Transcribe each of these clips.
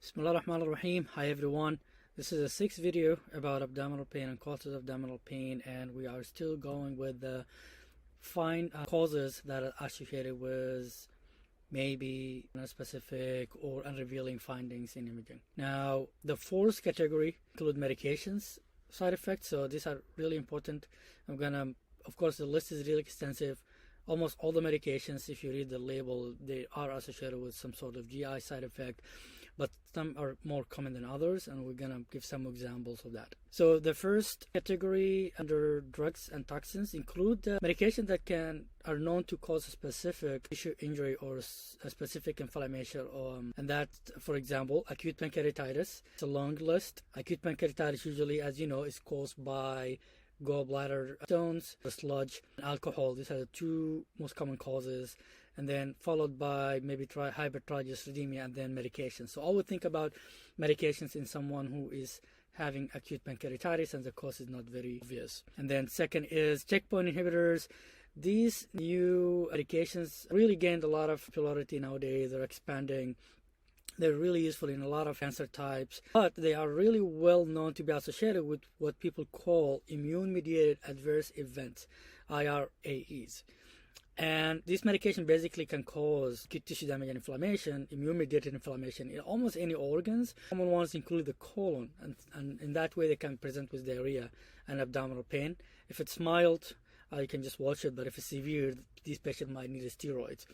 Bismillah ar-Rahman ar-Rahim. Hi everyone. This is a sixth video about abdominal pain and causes of abdominal pain, and we are still going with the causes that are associated with maybe specific or unrevealing findings in imaging. Now, the fourth category include medications side effects, so these are really important. Of course, the list is really extensive. Almost all the medications, if you read the label, they are associated with some sort of GI side effect, but some are more common than others, and we're gonna give some examples of that. So the first category under drugs and toxins include medications that are known to cause a specific tissue injury or a specific inflammation, and that, for example, acute pancreatitis. It's a long list. Acute pancreatitis usually, as you know, is caused by gallbladder stones, sludge, and alcohol. These are the two most common causes, and then followed by maybe hypertriglyceridemia and then medications. So always think about medications in someone who is having acute pancreatitis and the cause is not very obvious. And then second is checkpoint inhibitors. These new medications really gained a lot of popularity nowadays. They're expanding. They're really useful in a lot of cancer types, but they are really well known to be associated with what people call immune-mediated adverse events, IRAEs. And this medication basically can cause acute tissue damage and inflammation, immune-mediated inflammation in almost any organs. Common ones include the colon, and in that way they can present with diarrhea and abdominal pain. If it's mild, you can just watch it, but if it's severe, these patients might need steroids.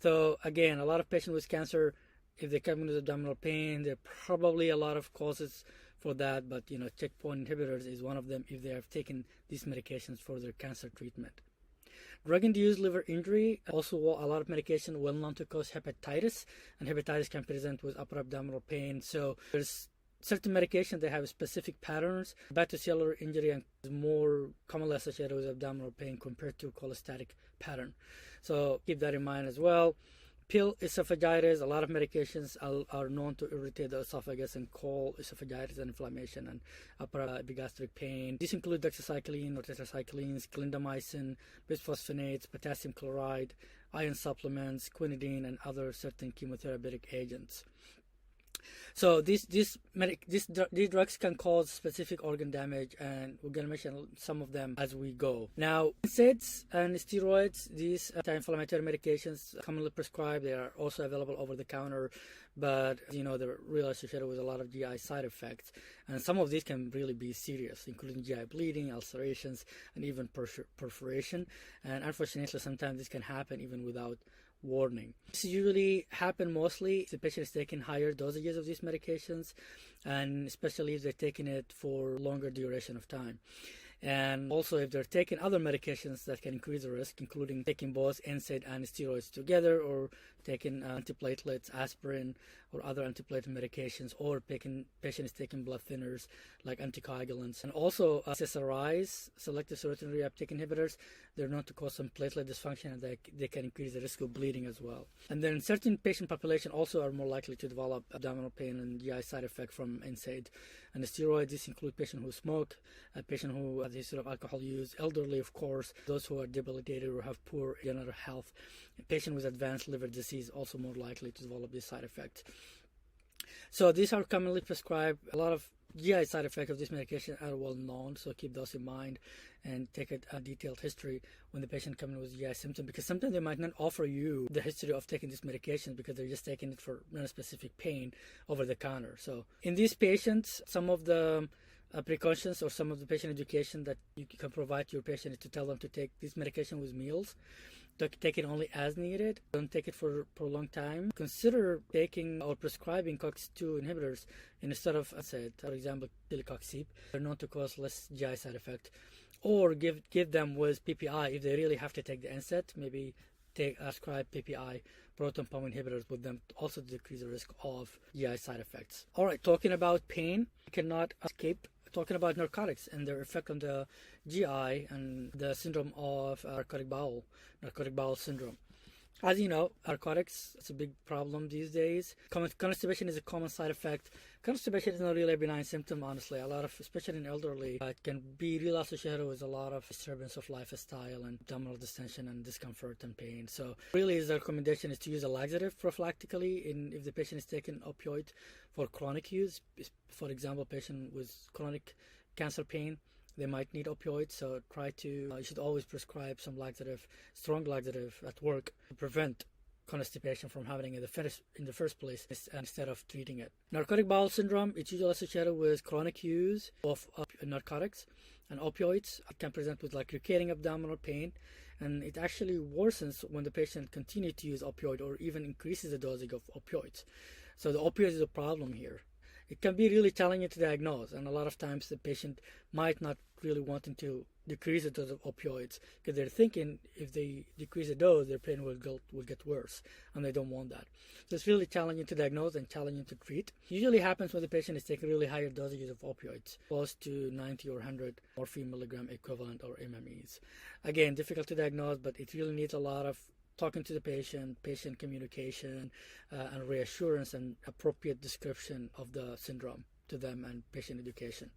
So again, a lot of patients with cancer, if they come with abdominal pain, there are probably a lot of causes for that, but checkpoint inhibitors is one of them if they have taken these medications for their cancer treatment. Drug-induced liver injury, also a lot of medication well known to cause hepatitis, and hepatitis can present with upper abdominal pain. So there's certain medications that have specific patterns. Hepatocellular injury is more commonly associated with abdominal pain compared to cholestatic pattern. So keep that in mind as well. Pill esophagitis, a lot of medications are known to irritate the esophagus and cause esophagitis and inflammation and upper epigastric pain. These include doxycycline or tetracyclines, clindamycin, bisphosphonates, potassium chloride, iron supplements, quinidine, and other certain chemotherapeutic agents. So these drugs can cause specific organ damage, and we're going to mention some of them as we go. Now, NSAIDs and steroids, these anti-inflammatory medications commonly prescribed. They are also available over the counter, but they're really associated with a lot of GI side effects, and some of these can really be serious, including GI bleeding, ulcerations, and even perforation. And unfortunately, sometimes this can happen even without warning. This usually happen mostly if the patient is taking higher dosages of these medications, and especially if they're taking it for longer duration of time. And also if they're taking other medications that can increase the risk, including taking both NSAID and steroids together, or taking antiplatelets, aspirin, or other antiplatelet medications, or patient is taking blood thinners like anticoagulants. And also SSRIs, selective serotonin reuptake inhibitors, they're known to cause some platelet dysfunction, and they can increase the risk of bleeding as well. And then certain patient population also are more likely to develop abdominal pain and GI side effect from NSAID and the steroids. These include patients who smoke, a patient who has a history of alcohol use, elderly, of course, those who are debilitated or have poor general health. A patient with advanced liver disease also more likely to develop these side effects. So these are commonly prescribed. A lot of GI side effects of this medication are well known, so keep those in mind and take a detailed history when the patient comes in with GI symptoms, because sometimes they might not offer you the history of taking these medications because they're just taking it for non-specific pain over the counter. So in these patients, some of the precautions or some of the patient education that you can provide to your patient is to tell them to take this medication with meals. Take it only as needed. Don't take it for a long time. Consider taking or prescribing COX-2 inhibitors instead of NSAID, for example, Tilicoxib. They're known to cause less GI side effect. Or give them with PPI if they really have to take the NSAID. Maybe prescribe PPI, proton pump inhibitors with them, also to decrease the risk of GI side effects. All right, talking about pain, you cannot escape talking about narcotics and their effect on the GI and the syndrome of narcotic bowel syndrome. As you know, narcotics is a big problem these days. Constipation is a common side effect. Constipation is not really a benign symptom, honestly. A lot of, especially in elderly, it can be really associated with a lot of disturbance of lifestyle and abdominal distension and discomfort and pain. So really, the recommendation is to use a laxative prophylactically if the patient is taking opioid for chronic use. For example, patient with chronic cancer pain, they might need opioids, so you should always prescribe some laxative, strong laxative at work to prevent constipation from happening in the first place instead of treating it. Narcotic bowel syndrome, it's usually associated with chronic use of narcotics and opioids. It can present with like recurring abdominal pain, and it actually worsens when the patient continues to use opioid or even increases the dosage of opioids. So the opioid is a problem here. It can be really challenging to diagnose, and a lot of times the patient might not really wanting to decrease the dose of opioids because they're thinking if they decrease the dose, their pain will get worse, and they don't want that. So it's really challenging to diagnose and challenging to treat. Usually happens when the patient is taking really higher dosages of opioids, close to 90 or 100 morphine milligram equivalent or MMEs. Again, difficult to diagnose, but it really needs a lot of talking to the patient communication, and reassurance and appropriate description of the syndrome to them and patient education.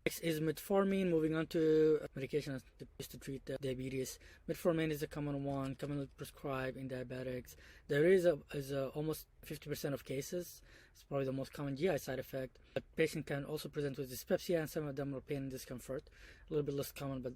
Next is metformin. Moving on to medications used to treat diabetes. Metformin is a common one, commonly prescribed in diabetics. There is almost 50% of cases. It's probably the most common GI side effect. But patient can also present with dyspepsia and some abdominal pain and discomfort. A little bit less common, but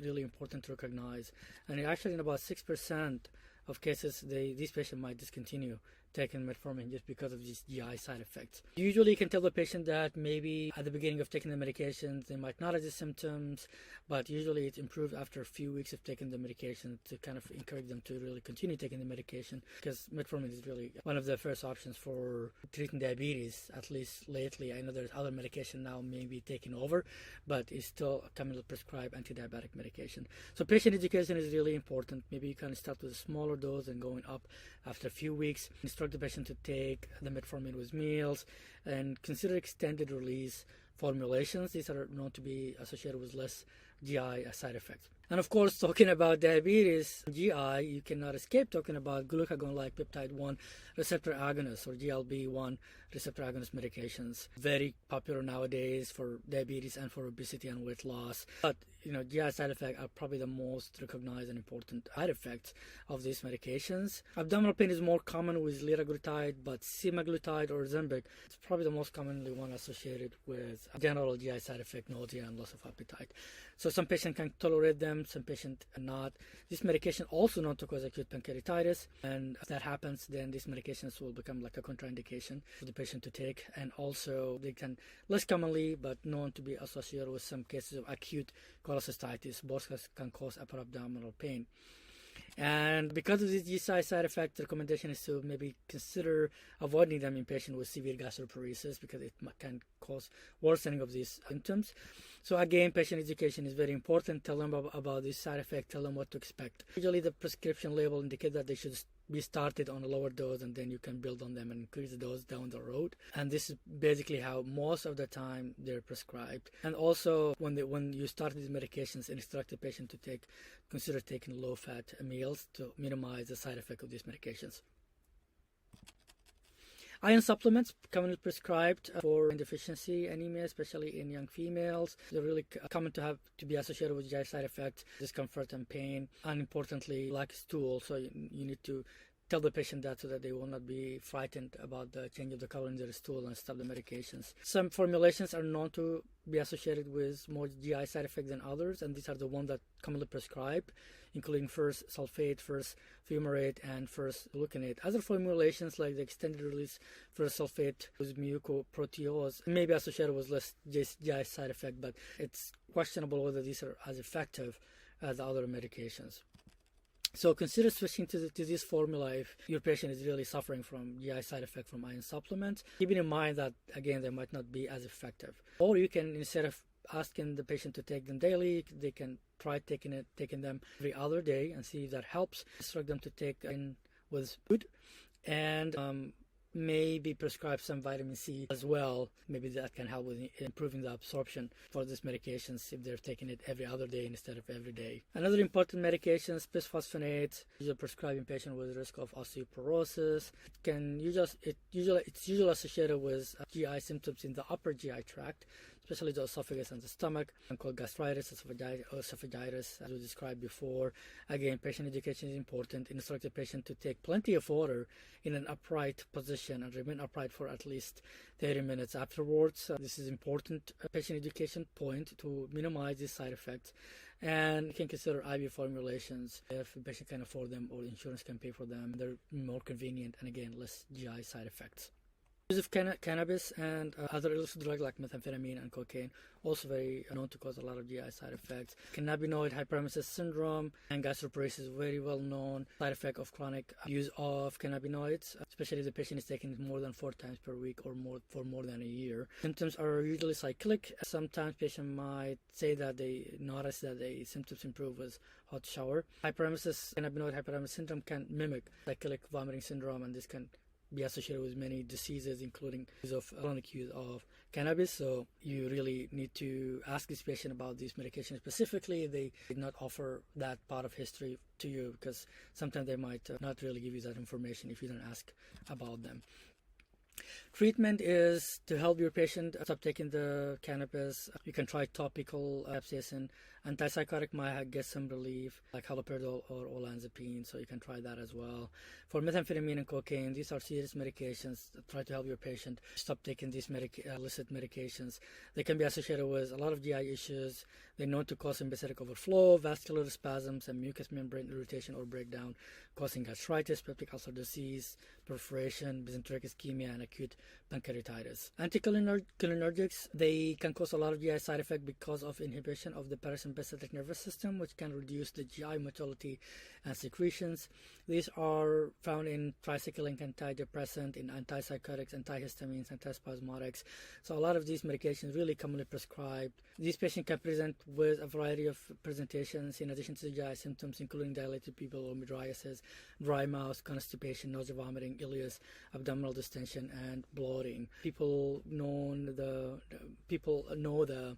really important to recognize. And actually, in about 6% of cases, these patients might discontinue taking metformin just because of these GI side effects. Usually you can tell the patient that maybe at the beginning of taking the medications they might not have the symptoms, but usually it's improved after a few weeks of taking the medication to kind of encourage them to really continue taking the medication, because metformin is really one of the first options for treating diabetes, at least lately. I know there's other medication now maybe taking over, but it's still commonly prescribed anti-diabetic medication. So patient education is really important. Maybe you can start with a smaller dose and going up after a few weeks. Instruct the patient to take the metformin with meals, and consider extended release formulations. These are known to be associated with less GI side effects. And of course, talking about diabetes, GI, you cannot escape talking about glucagon-like peptide 1 receptor agonists, or GLB-1 receptor agonist medications. Very popular nowadays for diabetes and for obesity and weight loss. But, GI side effects are probably the most recognized and important side effects of these medications. Abdominal pain is more common with liraglutide, but semaglutide or Ozempic is probably the most commonly one associated with general GI side effect, nausea and loss of appetite. So some patients can tolerate them, some patients not. This medication also known to cause acute pancreatitis, and if that happens, then these medications will become like a contraindication for the patient to take. And also they can less commonly but known to be associated with some cases of acute cholecystitis. Both can cause upper abdominal pain. And because of this GI side effect, the recommendation is to maybe consider avoiding them in patients with severe gastroparesis, because it can cause worsening of these symptoms. So again, patient education is very important. Tell them about this side effect, tell them what to expect. Usually the prescription label indicates that they should be started on a lower dose, and then you can build on them and increase the dose down the road. And this is basically how most of the time they're prescribed. And also when you start these medications, instruct the patient to consider taking low-fat meals to minimize the side effect of these medications. Iron supplements commonly prescribed for iron deficiency anemia, especially in young females. They're really common to be associated with GI side effects, discomfort and pain, and importantly, like stool. So you need to tell the patient that so that they will not be frightened about the change of the color in their stool and stop the medications. Some formulations are known to be associated with more GI side effects than others, and these are the ones that commonly prescribed, including first sulfate, first fumarate, and first gluconate. Other formulations like the extended release first sulfate with mucoprotease may be associated with less GI side effect, but it's questionable whether these are as effective as the other medications. So consider switching to this formula if your patient is really suffering from GI side effect from iron supplements, keeping in mind that, again, they might not be as effective. Or you can, instead of asking the patient to take them daily, they can try taking them every other day and see if that helps. Instruct them to take in with food, and maybe prescribe some vitamin C as well. Maybe that can help with improving the absorption for these medications if they're taking it every other day instead of every day. Another important medication is bisphosphonates. Usually prescribed in patients with risk of osteoporosis. It's usually associated with GI symptoms in the upper GI tract, especially the esophagus and the stomach, and called gastritis, esophagitis, as we described before. Again, patient education is important. Instruct the patient to take plenty of water in an upright position and remain upright for at least 30 minutes afterwards. This is important patient education point to minimize these side effects. And you can consider IV formulations if the patient can afford them or insurance can pay for them. They're more convenient and again, less GI side effects. Use of cannabis and other illicit drugs like methamphetamine and cocaine, also very known to cause a lot of GI side effects. Cannabinoid hyperemesis syndrome and gastroparesis is very well known side effect of chronic use of cannabinoids, especially if the patient is taking it more than 4 times per week or more for more than a year. Symptoms are usually cyclic. Sometimes patient might say that they notice that the symptoms improve with hot shower. Hyperemesis, cannabinoid hyperemesis syndrome can mimic cyclic vomiting syndrome, and this can be associated with many diseases, including use of chronic use of cannabis. So you really need to ask this patient about these medications specifically. They did not offer that part of history to you because sometimes they might not really give you that information if you don't ask about them. Treatment is to help your patient stop taking the cannabis. You can try topical capsaicin. Antipsychotic might get some relief, like haloperidol or olanzapine, so you can try that as well. For methamphetamine and cocaine, these are serious medications. Try to help your patient stop taking these illicit medications. They can be associated with a lot of GI issues. They're known to cause sympathetic overflow, vascular spasms, and mucous membrane irritation or breakdown, causing gastritis, peptic ulcer disease, perforation, mesenteric ischemia, and acute pancreatitis. Anticholinergics, they can cause a lot of GI side effects because of inhibition of the parasympathetic nervous system, which can reduce the GI motility and secretions. These are found in tricyclic antidepressant, in antipsychotics, antihistamines, antispasmodics. So a lot of these medications really commonly prescribed. These patients can present with a variety of presentations in addition to the GI symptoms, including dilated pupil or mydriasis, dry mouth, constipation, nausea, vomiting, ileus, abdominal distension, and bloating. People know the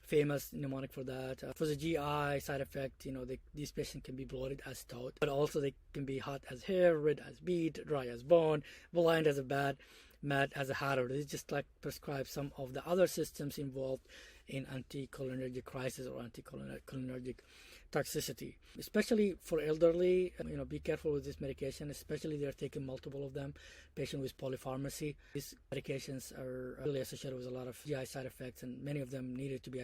famous mnemonic for that. For the GI side effect, these patients can be bloated as stout, but also they can be hot as hair, red as beet, dry as bone, blind as a bat, mad as a hatter. They just like prescribe some of the other systems involved in anticholinergic crisis or anticholinergic toxicity, especially for elderly. Be careful with this medication, especially they're taking multiple of them. Patient with polypharmacy, these medications are really associated with a lot of GI side effects, and many of them needed to be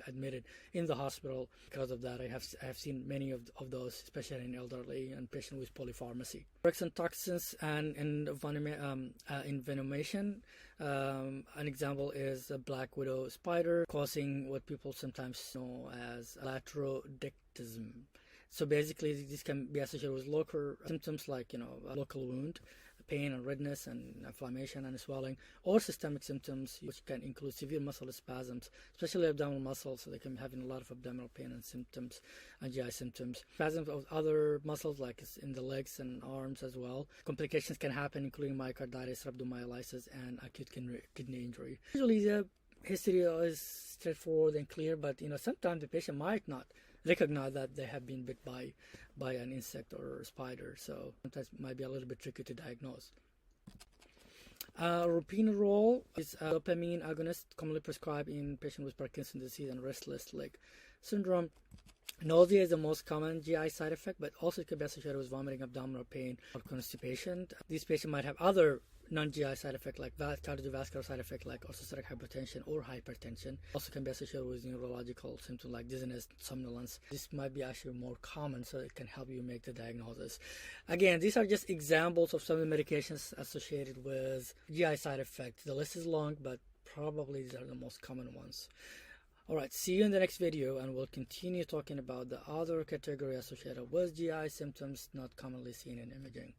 admitted in the hospital because of that. I have seen many of those, especially in elderly and patients with polypharmacy. Drugs and toxins and envenomation. An example is a black widow spider, causing what people sometimes know as latrodectism. So basically, this can be associated with local symptoms like a local wound, pain and redness and inflammation and swelling, or systemic symptoms which can include severe muscle spasms, especially abdominal muscles. So they can be having a lot of abdominal pain and symptoms and GI symptoms. Spasms of other muscles like in the legs and arms as well. Complications can happen, including myocarditis, rhabdomyolysis, and acute kidney injury. Usually the history is straightforward and clear, but sometimes the patient might not recognize that they have been bit by an insect or a spider, so sometimes it might be a little bit tricky to diagnose. Roperidol is a dopamine agonist commonly prescribed in patients with Parkinson's disease and restless leg syndrome. Nausea is the most common GI side effect, but also it can be associated with vomiting, abdominal pain, or constipation. These patients might have other non-GI side effects like cardiovascular side effects like orthostatic hypotension or hypertension. Also can be associated with neurological symptoms like dizziness, somnolence. This might be actually more common, so it can help you make the diagnosis. Again, these are just examples of some of the medications associated with GI side effects. The list is long, but probably these are the most common ones. Alright, see you in the next video, and we'll continue talking about the other category associated with GI symptoms not commonly seen in imaging.